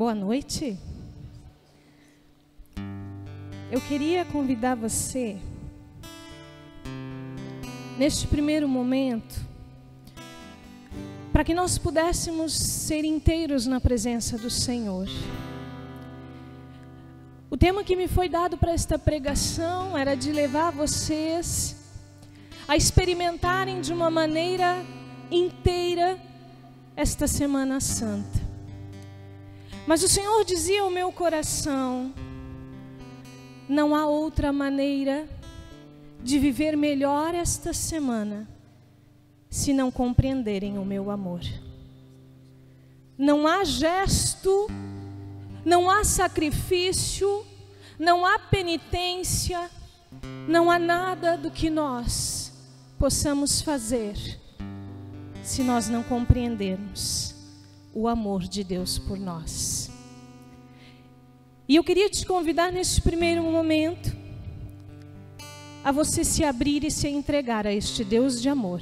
Boa noite. Eu queria convidar você, neste primeiro momento, para que nós pudéssemos ser inteiros na presença do Senhor. O tema que me foi dado para esta pregação era de levar vocês a experimentarem de uma maneira inteira esta Semana Santa. Mas o Senhor dizia ao meu coração: não há outra maneira de viver melhor esta semana se não compreenderem o meu amor. Não há gesto, não há sacrifício, não há penitência, não há nada do que nós possamos fazer se nós não compreendermos o amor de Deus por nós. E eu queria te convidar neste primeiro momento a você se abrir e se entregar a este Deus de amor.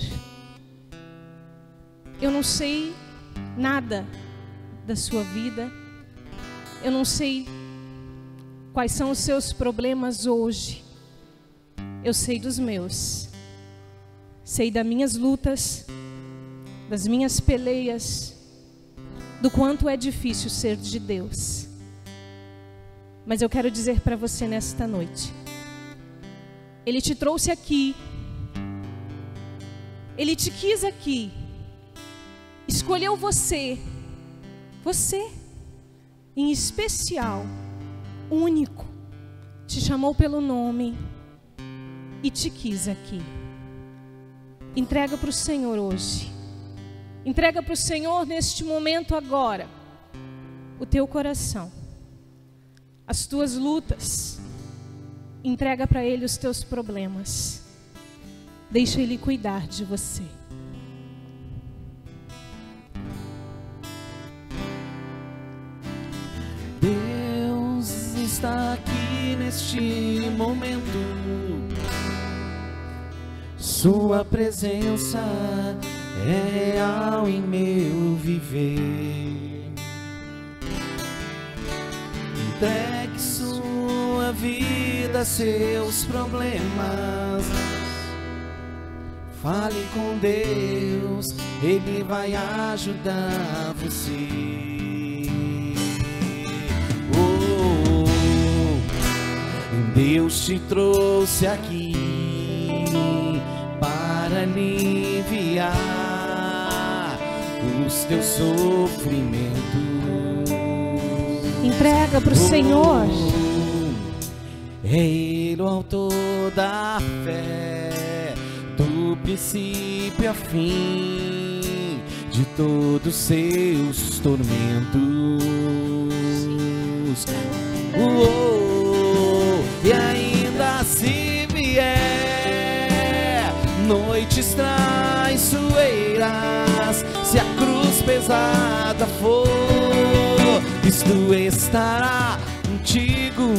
Eu não sei nada da sua vida, eu não sei quais são os seus problemas hoje, eu sei dos meus, sei das minhas lutas, das minhas peleias, do quanto é difícil ser de Deus. Mas eu quero dizer para você nesta noite, Ele te trouxe aqui, Ele te quis aqui, escolheu você em especial, único, te chamou pelo nome e te quis aqui. Entrega para o Senhor hoje, entrega para o Senhor neste momento agora, o teu coração, as tuas lutas, entrega para Ele os teus problemas, deixa Ele cuidar de você. Deus está aqui neste momento, Sua presença é real em meu viver. Entregue sua vida, seus problemas, fale com Deus, Ele vai ajudar você. Deus te trouxe aqui para aliviar os teus sofrimentos. Entrega para o Senhor. É Ele o autor da fé, do princípio a fim de todos seus tormentos. E ainda se vier noites traiçoeiras, se a cruz pesada for, Cristo estará contigo.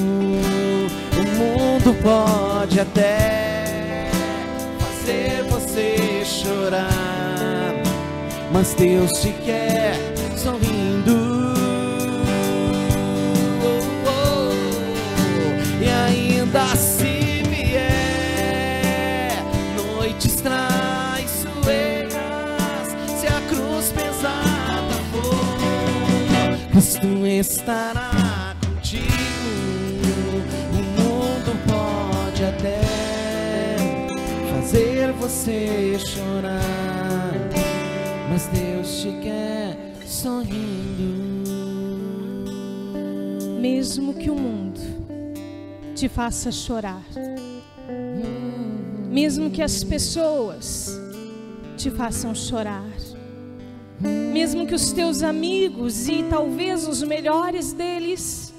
O mundo pode até fazer você chorar, mas Deus te quer sorrindo. Ainda se vier noites traiçoeiras, se a cruz pesada for, Cristo estará contigo. O mundo pode até fazer você chorar, mas Deus te quer sorrindo. Mesmo que o mundo te faça chorar, mesmo que as pessoas te façam chorar, mesmo que os teus amigos e talvez os melhores deles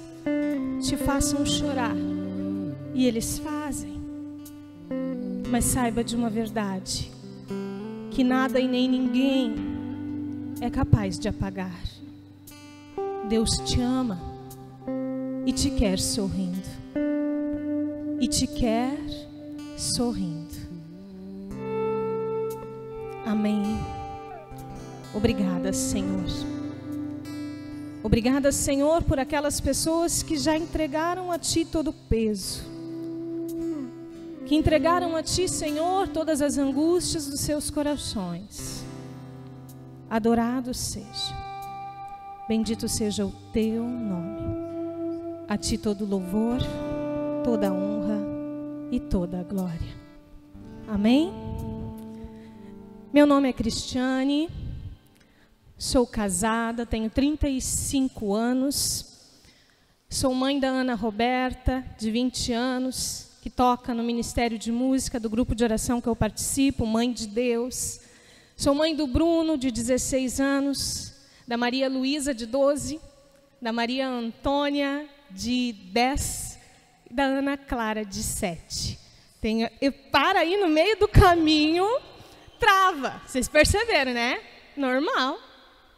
te façam chorar, e eles fazem, mas saiba de uma verdade, que nada e nem ninguém é capaz de apagar. Deus te ama e te quer sorrindo. E te quer sorrindo. Amém. Obrigada, Senhor. Obrigada, Senhor, por aquelas pessoas que já entregaram a Ti todo o peso, que entregaram a Ti, Senhor, todas as angústias dos seus corações. Adorado seja, bendito seja o Teu nome. A Ti todo louvor, toda honra e toda glória. Amém? Meu nome é Cristiane, sou casada, tenho 35 anos, sou mãe da Ana Roberta, de 20 anos, que toca no Ministério de Música do grupo de oração que eu participo, Mãe de Deus. Sou mãe do Bruno, de 16 anos, da Maria Luísa, de 12, da Maria Antônia, de 10, e da Ana Clara, de 7. Para aí no meio do caminho, trava. Vocês perceberam, né? Normal.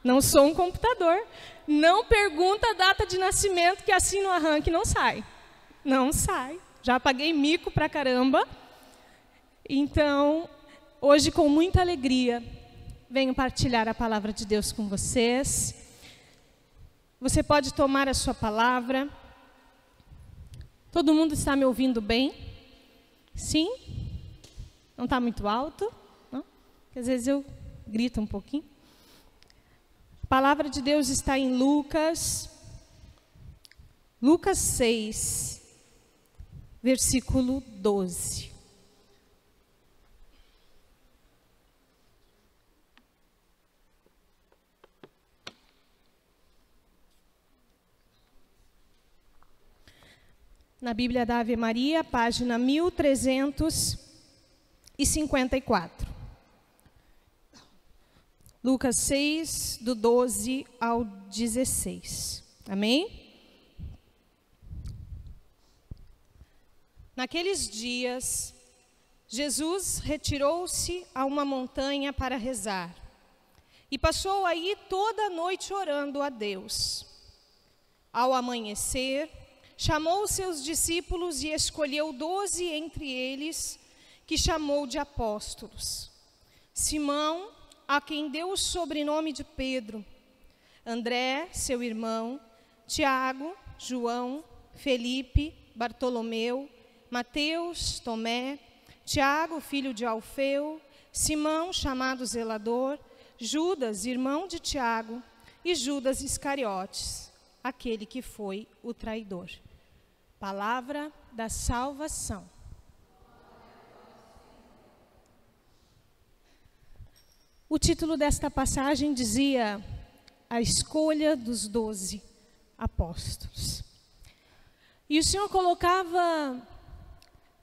Não sou um computador. Não pergunta a data de nascimento, que assim no arranque não sai. Não sai. Já paguei mico pra caramba. Então, hoje, com muita alegria, venho partilhar a palavra de Deus com vocês. Você pode tomar a sua palavra. Todo mundo está me ouvindo bem? Sim? Não está muito alto? Não? Porque às vezes eu grito um pouquinho. A palavra de Deus está em Lucas 6, versículo 12. Na Bíblia da Ave Maria, página 1354. Lucas 6, do 12 ao 16. Amém? Naqueles dias, Jesus retirou-se a uma montanha para rezar. E passou aí toda a noite orando a Deus. Ao amanhecer, chamou os seus discípulos e escolheu 12 entre eles, que chamou de apóstolos. Simão, a quem deu o sobrenome de Pedro, André, seu irmão, Tiago, João, Felipe, Bartolomeu, Mateus, Tomé, Tiago, filho de Alfeu, Simão, chamado Zelador, Judas, irmão de Tiago, e Judas Iscariotes, aquele que foi o traidor. Palavra da salvação. O título desta passagem dizia: a escolha dos 12 apóstolos. E o Senhor colocava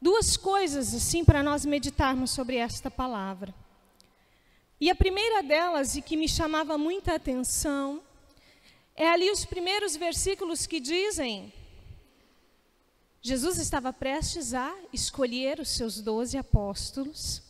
duas coisas assim para nós meditarmos sobre esta palavra. E a primeira delas, e que me chamava muita atenção, é ali os primeiros versículos que dizem: Jesus estava prestes a escolher os seus 12 apóstolos.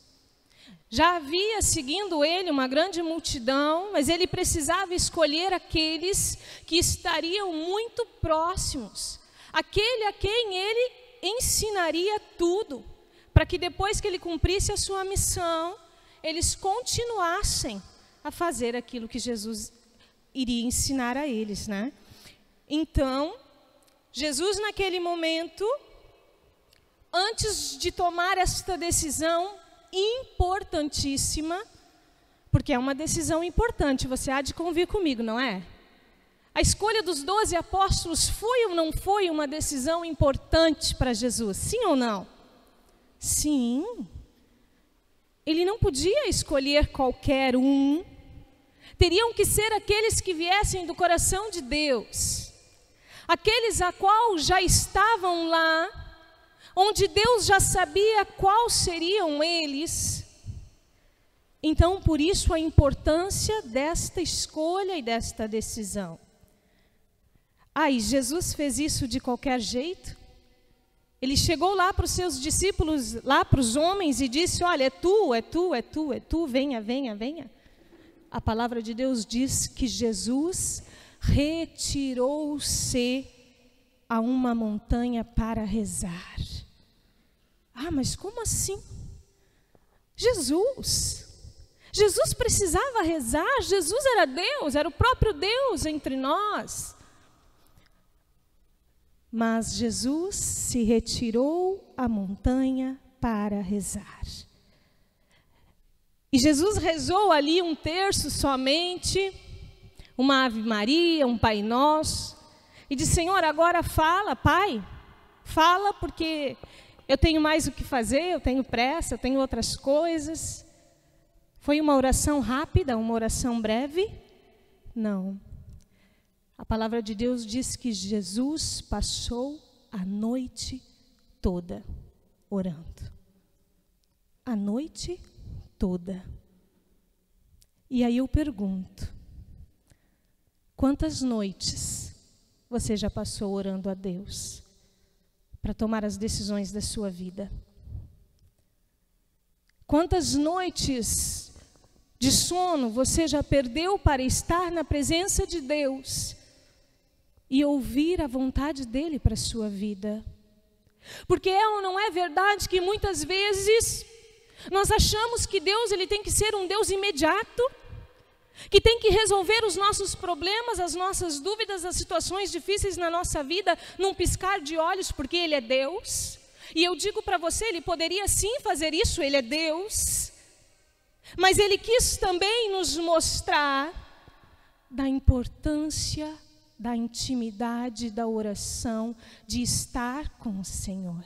Já havia seguindo ele uma grande multidão, mas ele precisava escolher aqueles que estariam muito próximos, aquele a quem ele ensinaria tudo, para que depois que ele cumprisse a sua missão, eles continuassem a fazer aquilo que Jesus iria ensinar a eles, né? Então, Jesus naquele momento, antes de tomar esta decisão importantíssima, porque é uma decisão importante, você há de convir comigo, não é? A escolha dos 12 apóstolos foi ou não foi uma decisão importante para Jesus? Sim ou não? Sim. Ele não podia escolher qualquer um. Teriam que ser aqueles que viessem do coração de Deus. Aqueles a qual já estavam lá, onde Deus já sabia quais seriam eles. Então, por isso a importância desta escolha e desta decisão. E Jesus fez isso de qualquer jeito? Ele chegou lá para os seus discípulos, lá para os homens, e disse: olha, é tu, venha, venha, venha. A palavra de Deus diz que Jesus retirou-se a uma montanha para rezar. Mas como assim? Jesus Jesus precisava rezar, Jesus era Deus, era o próprio Deus entre nós. Mas Jesus se retirou à montanha para rezar. E Jesus rezou ali um terço somente, uma Ave Maria, um Pai Nosso, e disse: Senhor, agora fala, Pai, fala, porque eu tenho mais o que fazer, eu tenho pressa, eu tenho outras coisas. Foi uma oração rápida, uma oração breve? Não. A palavra de Deus diz que Jesus passou a noite toda orando. A noite toda. E aí eu pergunto: quantas noites você já passou orando a Deus para tomar as decisões da sua vida? Quantas noites de sono você já perdeu para estar na presença de Deus e ouvir a vontade dEle para a sua vida? Porque é ou não é verdade que muitas vezes nós achamos que Deus ele tem que ser um Deus imediato, que tem que resolver os nossos problemas, as nossas dúvidas, as situações difíceis na nossa vida num piscar de olhos, porque Ele é Deus? E eu digo para você, Ele poderia sim fazer isso, Ele é Deus. Mas Ele quis também nos mostrar da importância da intimidade, da oração, de estar com o Senhor.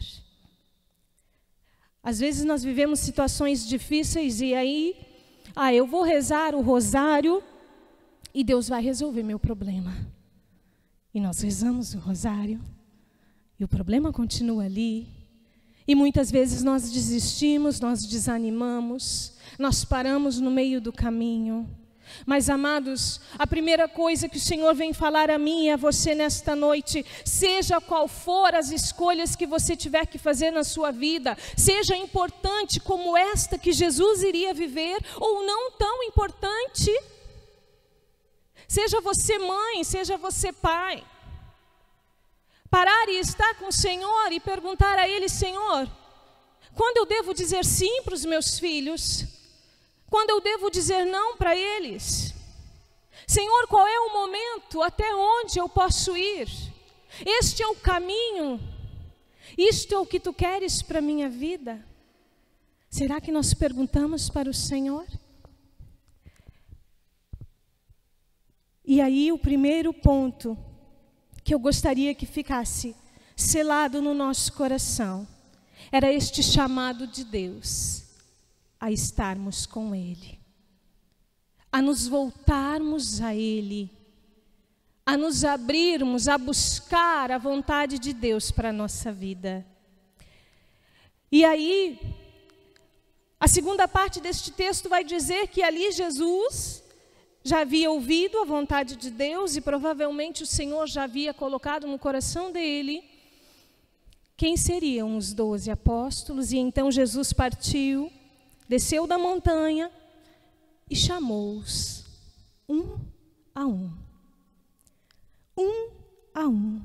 Às vezes nós vivemos situações difíceis e aí, eu vou rezar o rosário e Deus vai resolver meu problema. E nós rezamos o rosário e o problema continua ali. E muitas vezes nós desistimos, nós desanimamos, nós paramos no meio do caminho. Mas, amados, a primeira coisa que o Senhor vem falar a mim e a você nesta noite, seja qual for as escolhas que você tiver que fazer na sua vida, seja importante como esta que Jesus iria viver, ou não tão importante, seja você mãe, seja você pai, parar e estar com o Senhor e perguntar a Ele: Senhor, quando eu devo dizer sim para os meus filhos? Quando eu devo dizer não para eles? Senhor, qual é o momento? Até onde eu posso ir? Este é o caminho? Isto é o que Tu queres para a minha vida? Será que nós perguntamos para o Senhor? E aí o primeiro ponto que eu gostaria que ficasse selado no nosso coração era este chamado de Deus a estarmos com Ele, a nos voltarmos a Ele, a nos abrirmos, a buscar a vontade de Deus para a nossa vida. E aí, a segunda parte deste texto vai dizer que ali Jesus já havia ouvido a vontade de Deus e provavelmente o Senhor já havia colocado no coração dele quem seriam os 12 apóstolos. E então Jesus partiu, desceu da montanha e chamou-os um a um. Um a um.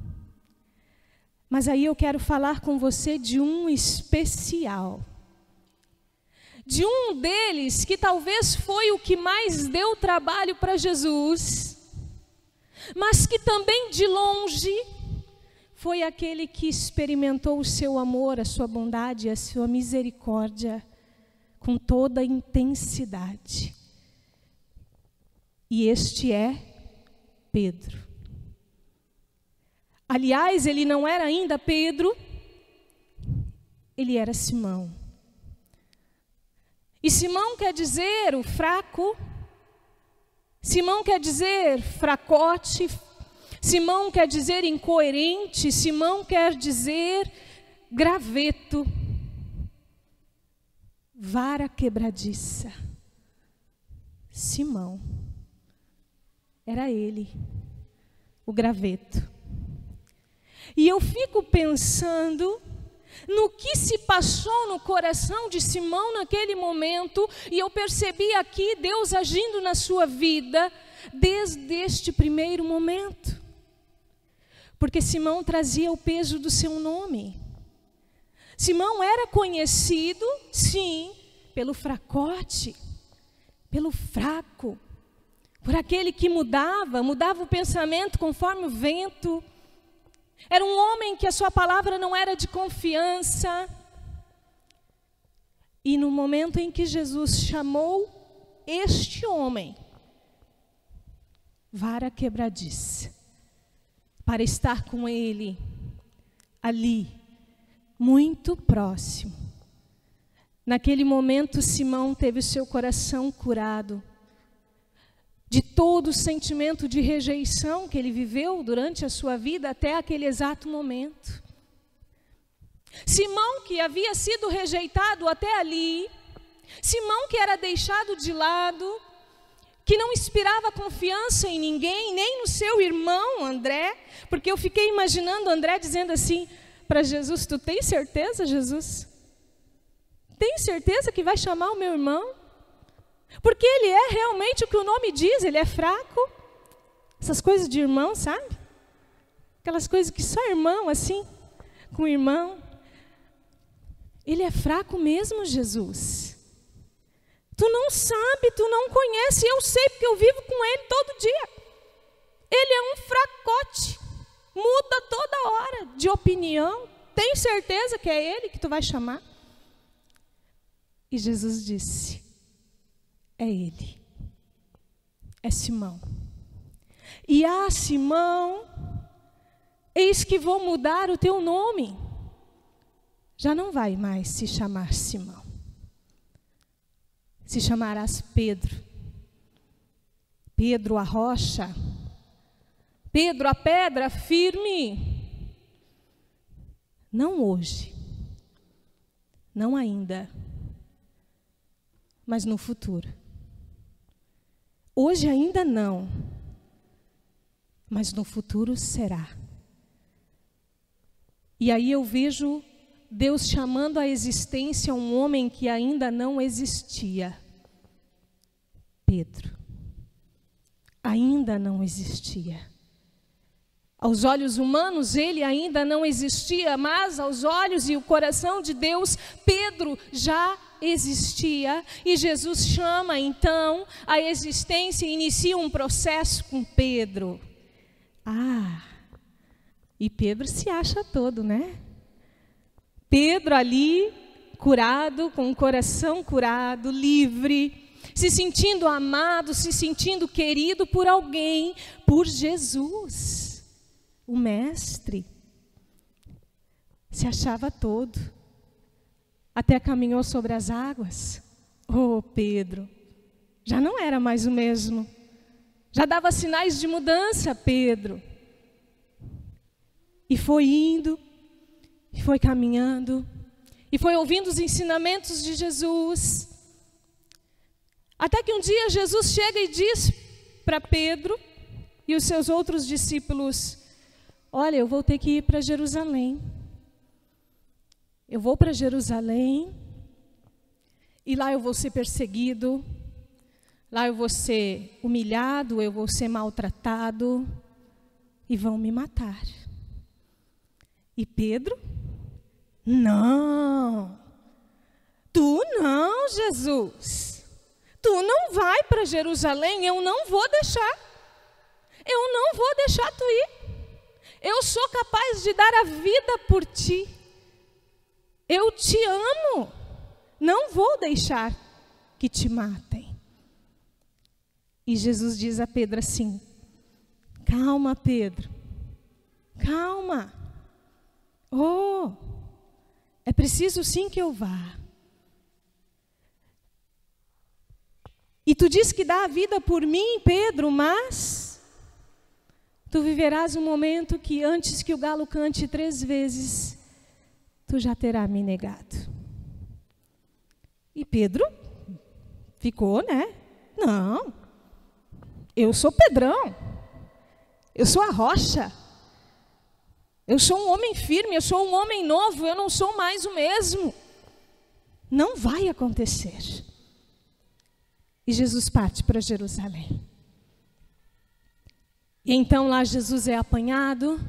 Mas aí eu quero falar com você de um especial. De um deles que talvez foi o que mais deu trabalho para Jesus, mas que também de longe foi aquele que experimentou o seu amor, a sua bondade, a sua misericórdia com toda a intensidade. E este é Pedro. Aliás, ele não era ainda Pedro, ele era Simão. E Simão quer dizer o fraco, Simão quer dizer fracote, Simão quer dizer incoerente, Simão quer dizer graveto, vara quebradiça. Simão, era ele, o graveto. E eu fico pensando no que se passou no coração de Simão naquele momento, e eu percebi aqui Deus agindo na sua vida desde este primeiro momento. Porque Simão trazia o peso do seu nome. Simão era conhecido, sim, pelo fracote, pelo fraco, por aquele que mudava o pensamento conforme o vento. Era um homem que a sua palavra não era de confiança. E no momento em que Jesus chamou este homem, vara quebradiça, para estar com ele ali, muito próximo. Naquele momento, Simão teve o seu coração curado de todo o sentimento de rejeição que ele viveu durante a sua vida até aquele exato momento. Simão, que havia sido rejeitado até ali, Simão, que era deixado de lado, que não inspirava confiança em ninguém, nem no seu irmão André, porque eu fiquei imaginando André dizendo assim para Jesus: tu tens certeza, Jesus? Tem certeza que vai chamar o meu irmão? Porque ele é realmente o que o nome diz, ele é fraco. Essas coisas de irmão, sabe? Aquelas coisas que só irmão, assim, com irmão. Ele é fraco mesmo, Jesus. Tu não sabe, tu não conhece, eu sei porque eu vivo com ele todo dia. Ele é um fracote, muda toda hora de opinião. Tem certeza que é ele que tu vai chamar? E Jesus disse: é ele, é Simão. E Simão, eis que vou mudar o teu nome. Já não vai mais se chamar Simão. Se chamarás Pedro. Pedro, a rocha. Pedro, a pedra firme. Não hoje. Não ainda. Mas no futuro. Hoje ainda não. Mas no futuro será. E aí eu vejo Deus chamando à existência um homem que ainda não existia. Pedro. Ainda não existia. Aos olhos humanos ele ainda não existia, mas aos olhos e o coração de Deus, Pedro já existia. E Jesus chama então a existência e inicia um processo com Pedro. E Pedro se acha todo, né? Pedro ali, curado, com o coração curado, livre, se sentindo amado, se sentindo querido por alguém, por Jesus, o Mestre. Se achava todo, até caminhou sobre as águas. Oh, Pedro, já não era mais o mesmo, já dava sinais de mudança, Pedro. E foi indo, e foi caminhando, e foi ouvindo os ensinamentos de Jesus. Até que um dia Jesus chega e diz para Pedro e os seus outros discípulos: olha, eu vou ter que ir para Jerusalém. Eu vou para Jerusalém, e lá eu vou ser perseguido, lá eu vou ser humilhado, eu vou ser maltratado, e vão me matar. E Pedro: não, tu não, Jesus, tu não vai para Jerusalém, eu não vou deixar tu ir, eu sou capaz de dar a vida por ti, eu te amo, não vou deixar que te matem. E Jesus diz a Pedro assim: calma, Pedro, calma. Oh, é preciso sim que eu vá. E tu diz que dá a vida por mim, Pedro, mas tu viverás um momento que antes que o galo cante 3 vezes, tu já terá me negado. E Pedro ficou, né? Não, eu sou Pedrão, eu sou a rocha. Eu sou um homem firme, eu sou um homem novo, eu não sou mais o mesmo. Não vai acontecer. E Jesus parte para Jerusalém. E então lá Jesus é apanhado.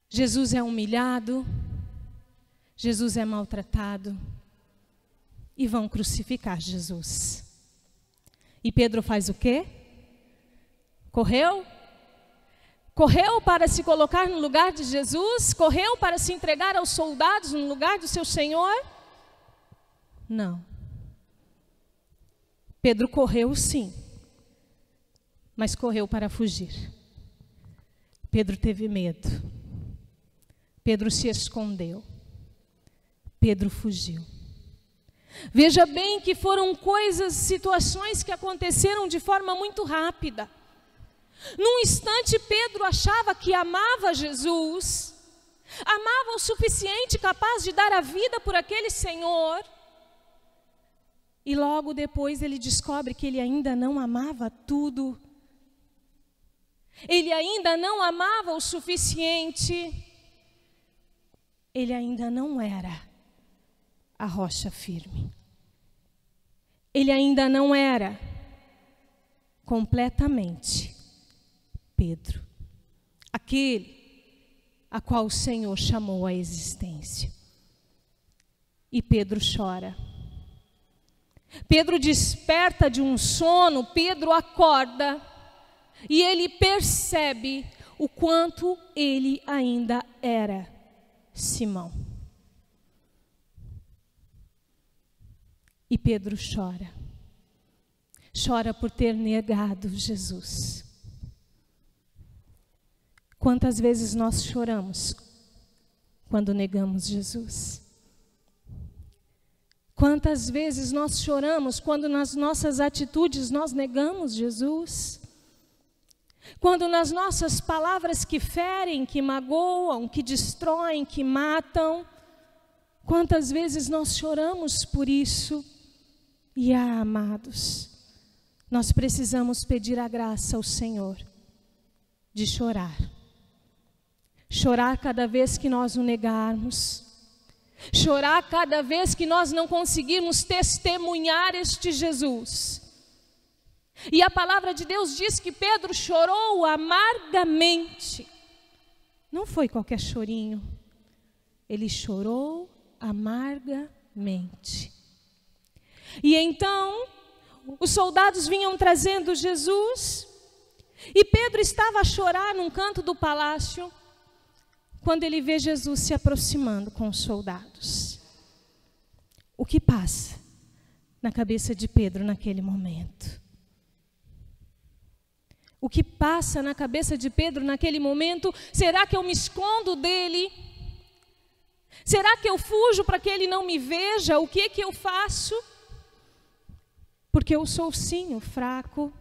Jesus é humilhado. Jesus é maltratado. e vão crucificar Jesus. E Pedro faz o quê? Correu? Correu para se colocar no lugar de Jesus? Correu para se entregar aos soldados no lugar do seu Senhor? Não. Pedro correu sim, mas correu para fugir. Pedro teve medo. Pedro se escondeu. Pedro fugiu. Veja bem que foram coisas, situações que aconteceram de forma muito rápida. Num instante, Pedro achava que amava Jesus, amava o suficiente, capaz de dar a vida por aquele Senhor. E logo depois ele descobre que ele ainda não amava tudo. Ele ainda não amava o suficiente. Ele ainda não era a rocha firme. Ele ainda não era completamente Pedro, aquele a qual o Senhor chamou à existência. E Pedro chora. Pedro desperta de um sono, Pedro acorda e ele percebe o quanto ele ainda era Simão. E Pedro chora. Chora por ter negado Jesus. Quantas vezes nós choramos quando negamos Jesus? Quantas vezes nós choramos quando nas nossas atitudes nós negamos Jesus? Quando nas nossas palavras que ferem, que magoam, que destroem, que matam, quantas vezes nós choramos por isso? E amados, nós precisamos pedir a graça ao Senhor de chorar. Chorar cada vez que nós o negarmos. Chorar cada vez que nós não conseguirmos testemunhar este Jesus. E a palavra de Deus diz que Pedro chorou amargamente. Não foi qualquer chorinho. Ele chorou amargamente. E então, os soldados vinham trazendo Jesus. E Pedro estava a chorar num canto do palácio, quando ele vê Jesus se aproximando com os soldados. O que passa na cabeça de Pedro naquele momento? O que passa na cabeça de Pedro naquele momento? Será que eu me escondo dele? Será que eu fujo para que ele não me veja? O que eu faço? Porque eu sou sim o fraco.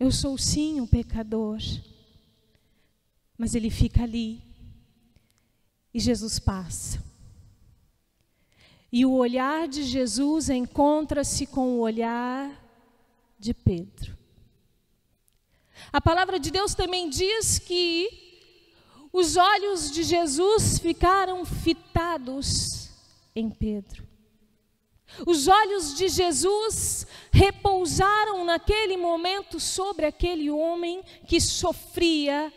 Eu sou sim o pecador. Mas ele fica ali. E Jesus passa. E o olhar de Jesus encontra-se com o olhar de Pedro. A palavra de Deus também diz que os olhos de Jesus ficaram fitados em Pedro. Os olhos de Jesus repousaram naquele momento sobre aquele homem que sofria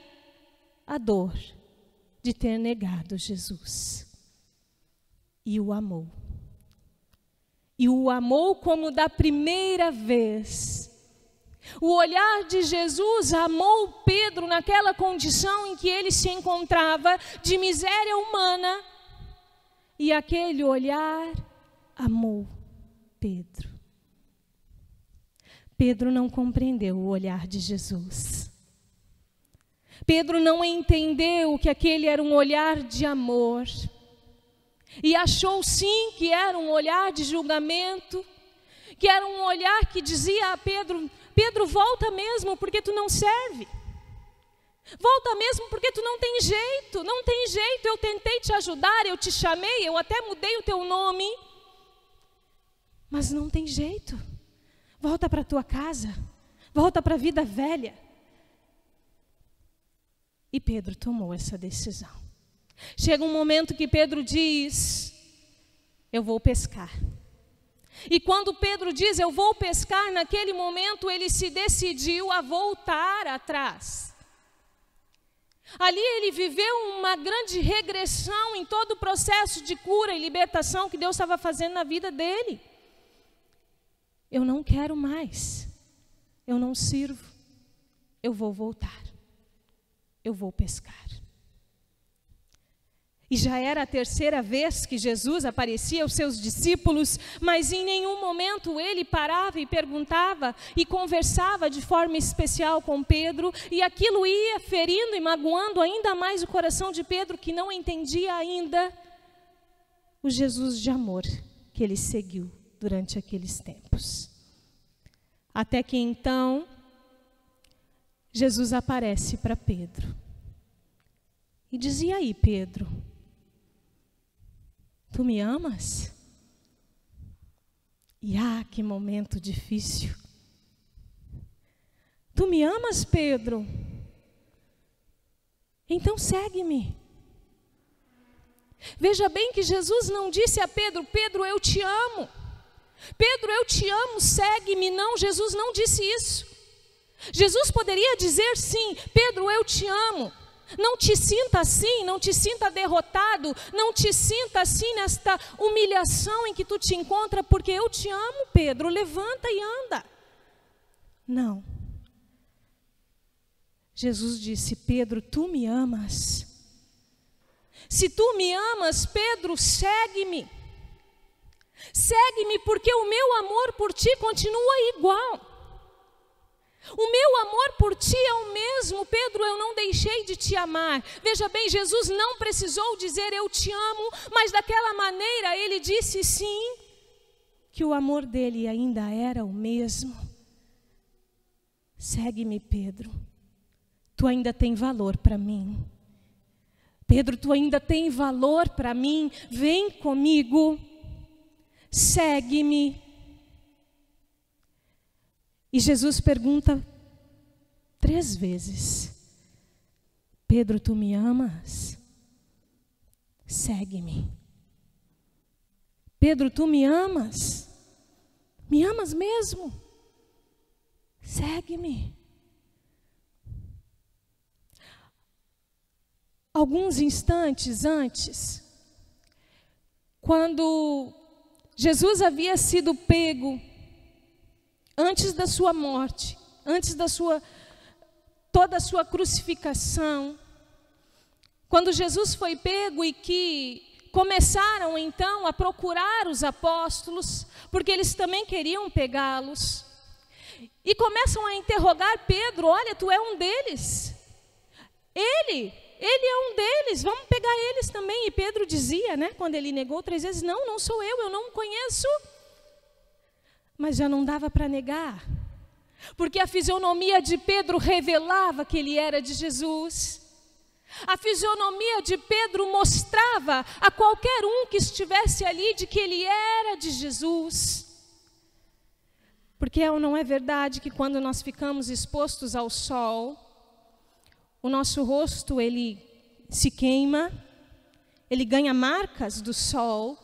a dor de ter negado Jesus. E o amou. E o amou como da primeira vez. O olhar de Jesus amou Pedro naquela condição em que ele se encontrava, de miséria humana. E aquele olhar amou Pedro. Pedro não compreendeu o olhar de Jesus. Pedro não entendeu que aquele era um olhar de amor. E achou sim que era um olhar de julgamento, que era um olhar que dizia a Pedro: Pedro, volta mesmo porque tu não serve. Volta mesmo porque tu não tem jeito, não tem jeito. Eu tentei te ajudar, eu te chamei, eu até mudei o teu nome. Mas não tem jeito. Volta para a tua casa. Volta para a vida velha. E Pedro tomou essa decisão. Chega um momento que Pedro diz: eu vou pescar. E quando Pedro diz eu vou pescar, naquele momento ele se decidiu a voltar atrás. Ali ele viveu uma grande regressão em todo o processo de cura e libertação que Deus estava fazendo na vida dele. Eu não quero mais, eu não sirvo, eu vou voltar, eu vou pescar. E já era a terceira vez que Jesus aparecia aos seus discípulos, mas em nenhum momento ele parava e perguntava e conversava de forma especial com Pedro, e aquilo ia ferindo e magoando ainda mais o coração de Pedro, que não entendia ainda o Jesus de amor que ele seguiu durante aqueles tempos. Até que então, Jesus aparece para Pedro e diz: e aí, Pedro? Tu me amas? E que momento difícil. Tu me amas, Pedro? Então segue-me. Veja bem que Jesus não disse a Pedro: Pedro, eu te amo. Pedro, eu te amo, segue-me. Não, Jesus não disse isso. Jesus poderia dizer sim: Pedro, eu te amo. Não te sinta assim, não te sinta derrotado, não te sinta assim nesta humilhação em que tu te encontra, porque eu te amo, Pedro, levanta e anda. Não. Jesus disse: Pedro, tu me amas. Se tu me amas, Pedro, segue-me. Segue-me, porque o meu amor por ti continua igual. O meu amor por ti é o mesmo, Pedro, eu não deixei de te amar. Veja bem, Jesus não precisou dizer eu te amo, mas daquela maneira ele disse sim, que o amor dele ainda era o mesmo. Segue-me, Pedro, tu ainda tem valor para mim. Pedro, tu ainda tem valor para mim, vem comigo, segue-me. E Jesus pergunta 3 vezes: Pedro, tu me amas? Segue-me. Pedro, tu me amas? Me amas mesmo? Segue-me. Alguns instantes antes, quando Jesus havia sido pego, antes da sua morte, antes da toda a sua crucificação, quando Jesus foi pego e que começaram então a procurar os apóstolos, porque eles também queriam pegá-los, e começam a interrogar Pedro: olha, tu é um deles, ele é um deles, vamos pegar eles também. E Pedro dizia, quando ele negou 3 vezes: não sou eu não o conheço. Mas já não dava para negar, porque a fisionomia de Pedro revelava que ele era de Jesus. A fisionomia de Pedro mostrava a qualquer um que estivesse ali de que ele era de Jesus. Porque não é verdade que quando nós ficamos expostos ao sol, o nosso rosto ele se queima, ele ganha marcas do sol,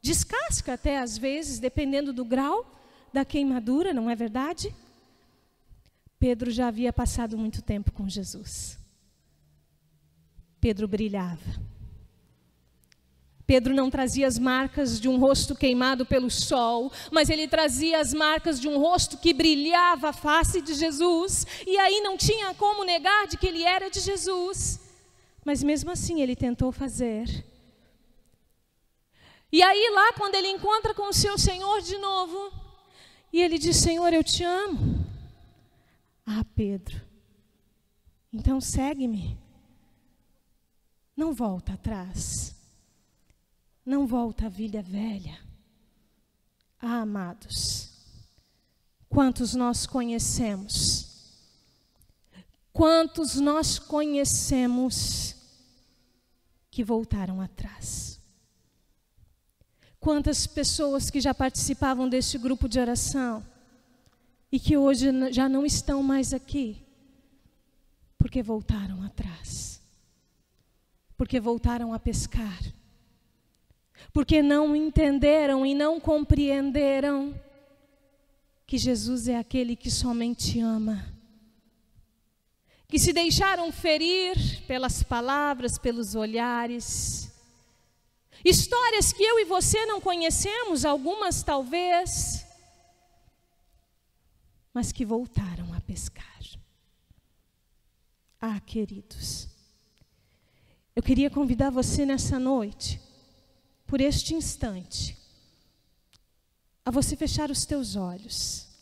descasca até às vezes, dependendo do grau da queimadura, não é verdade? Pedro já havia passado muito tempo com Jesus. Pedro brilhava. Pedro não trazia as marcas de um rosto queimado pelo sol, mas ele trazia as marcas de um rosto que brilhava a face de Jesus, e aí não tinha como negar de que ele era de Jesus. Mas mesmo assim ele tentou fazer. E aí lá quando ele encontra com o seu Senhor de novo, e ele diz: Senhor, eu te amo. Pedro, então segue-me. Não volta atrás. Não volta à vida velha. Amados, quantos nós conhecemos? Quantos nós conhecemos que voltaram atrás? Quantas pessoas que já participavam deste grupo de oração e que hoje já não estão mais aqui, porque voltaram atrás, porque voltaram a pescar, porque não entenderam e não compreenderam que Jesus é aquele que somente ama, que se deixaram ferir pelas palavras, pelos olhares. Histórias que eu e você não conhecemos, algumas talvez, mas que voltaram a pescar. Ah, queridos, eu queria convidar você nessa noite, por este instante, a você fechar os teus olhos.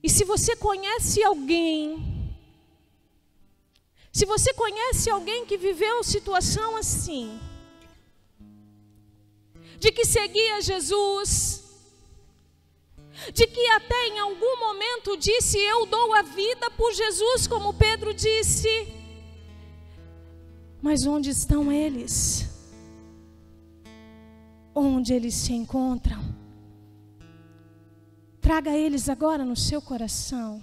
E se você conhece alguém, que viveu situação assim, de que seguia Jesus, de que até em algum momento disse: eu dou a vida por Jesus, como Pedro disse, mas onde estão eles? Onde eles se encontram? Traga eles agora no seu coração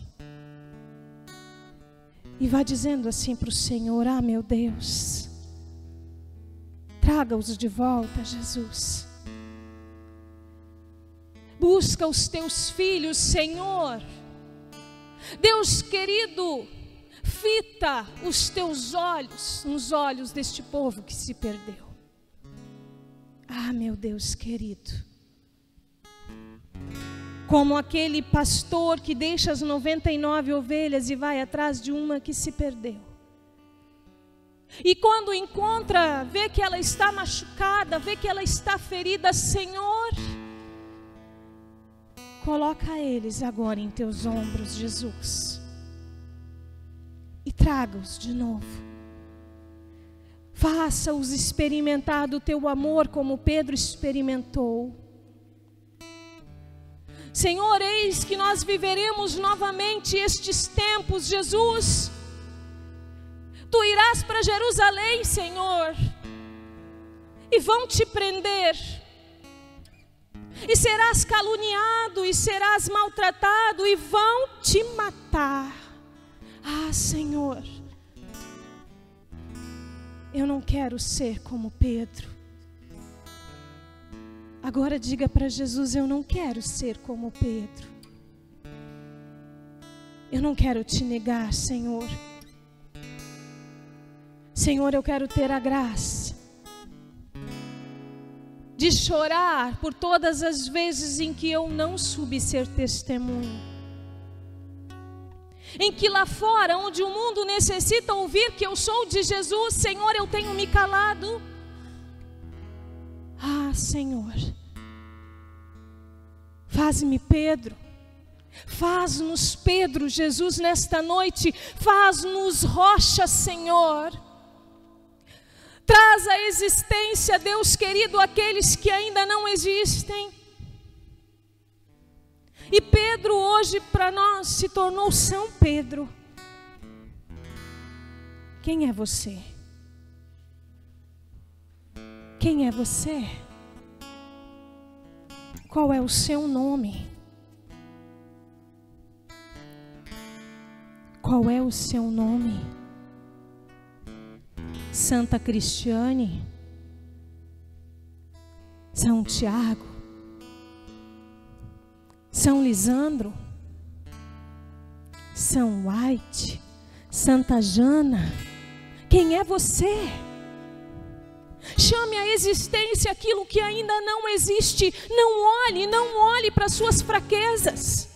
e vá dizendo assim para o Senhor: ah, meu Deus, traga-os de volta, Jesus. Busca os teus filhos, Senhor. Deus querido, fita os teus olhos nos olhos deste povo que se perdeu. Ah, meu Deus querido, como aquele pastor que deixa as 99 ovelhas e vai atrás de uma que se perdeu. E quando encontra, vê que ela está machucada, vê que ela está ferida, Senhor, coloca eles agora em teus ombros, Jesus, e traga-os de novo. Faça-os experimentar do teu amor como Pedro experimentou. Senhor, eis que nós viveremos novamente estes tempos, Jesus. Tu irás para Jerusalém, Senhor, e vão te prender, e serás caluniado, e serás maltratado, e vão te matar. Ah, Senhor, eu não quero ser como Pedro. Agora diga para Jesus: eu não quero ser como Pedro. Eu não quero te negar, Senhor. Senhor, eu quero ter a graça de chorar por todas as vezes em que eu não soube ser testemunho. Em que lá fora, onde o mundo necessita ouvir que eu sou de Jesus, Senhor, eu tenho me calado. Ah, Senhor, faz-me Pedro, faz-nos Pedro, Jesus, nesta noite, faz-nos rocha, Senhor. Traz à existência, Deus querido, aqueles que ainda não existem. E Pedro hoje para nós se tornou São Pedro. Quem é você? Quem é você? Qual é o seu nome? Qual é o seu nome? Santa Cristiane? São Tiago? São Lisandro? São White? Santa Jana? Quem é você? Chame à existência aquilo que ainda não existe. Não olhe para suas fraquezas.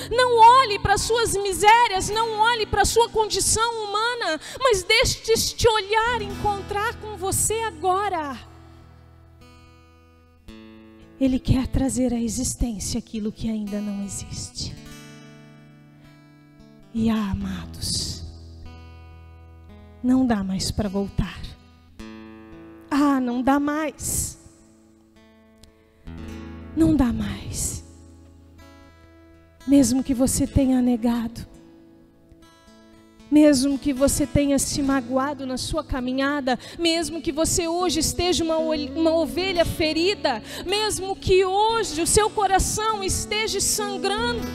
Não olhe para suas misérias, não olhe para sua condição humana, mas deixe este olhar encontrar com você agora. Ele quer trazer à existência aquilo que ainda não existe. E amados, não dá mais para voltar. Não dá mais. Não dá mais. Mesmo que você tenha negado, mesmo que você tenha se magoado na sua caminhada, mesmo que você hoje esteja uma ovelha ferida, mesmo que hoje o seu coração esteja sangrando,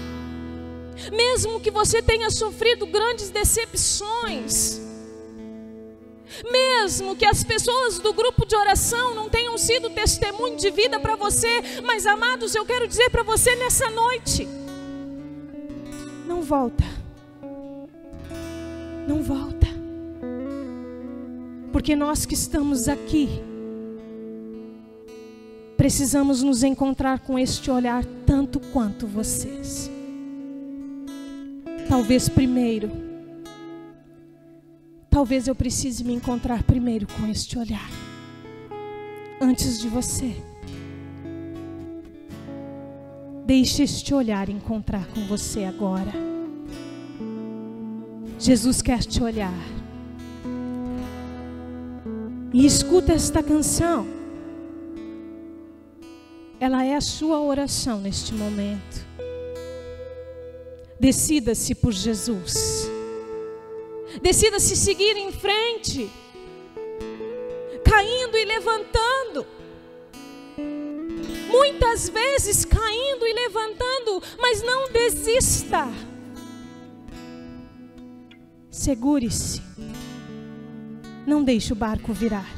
mesmo que você tenha sofrido grandes decepções, mesmo que as pessoas do grupo de oração não tenham sido testemunho de vida para você, mas amados, eu quero dizer para você nessa noite: Não volta. Não volta. Porque nós que estamos aqui, precisamos nos encontrar com este olhar tanto quanto vocês. Talvez primeiro, talvez eu precise me encontrar primeiro com este olhar, antes de você. Deixe este olhar encontrar com você agora. Jesus quer te olhar. E escuta esta canção. Ela é a sua oração neste momento. Decida-se por Jesus. Decida-se seguir em frente, caindo e levantando. Muitas vezes caindo e levantando, mas não desista. Segure-se. Não deixe o barco virar.